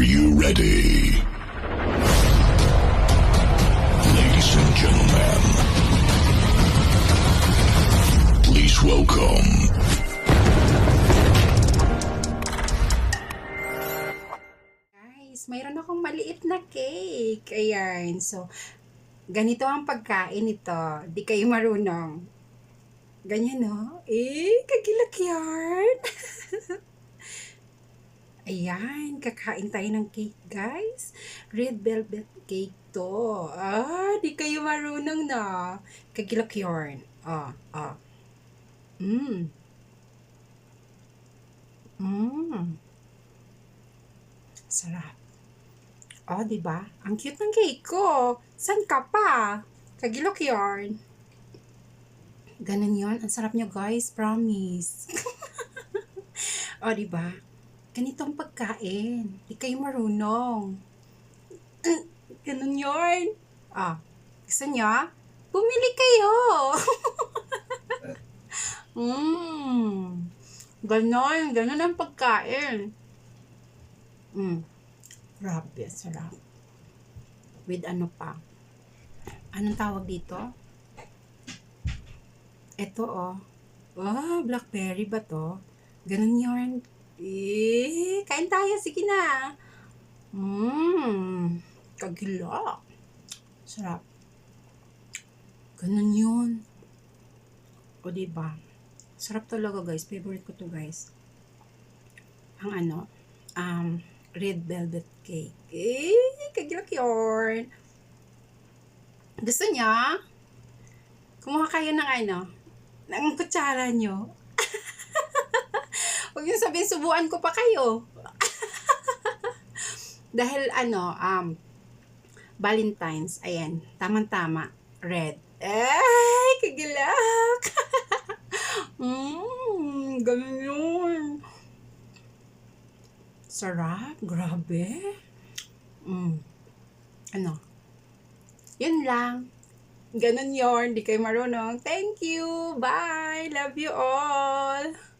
you ready? Ladies and gentlemen, please welcome. Guys, mayroon akong maliit na cake. Ayan. So, ganito ang pagkain nito. Di kayo marunong. Ganyan, no? Kagilak yarn. Ayan, kakain tayo ng cake, guys. Red velvet cake to. Di kayo marunong na. Kagilak yarn. Mmm. Mmm. Sarap. Di ba? Ang cute ng cake ko. San ka pa? Kagilok yarn. Ganun yun. Ang sarap niya, guys. Promise. Di ba? Ganitong pagkain. Di kayo marunong. Ganun yun. Gusto niya? Bumili kayo. Ganon. Ganon ang pagkain. Grabe, sarap. With ano pa? Anong tawag dito? Ito, blackberry ba to? Ganun yarn. Kain tayo. Sige na. Kagila. Sarap. Ganun yun. Diba? Sarap talaga, guys. Favorite ko to, guys. Ang red velvet cake. Kagilak yarn. Gusto niya? Kumuha kayo ng ng kutsara nyo. Huwag niyo sabihin, subuan ko pa kayo. Dahil Valentine's, ayan, tamang-tama, red. Kagilak. Ganun yun. Sarap, grabe. Yun lang. Ganun yun, di kayo marunong. Thank you, bye, love you all.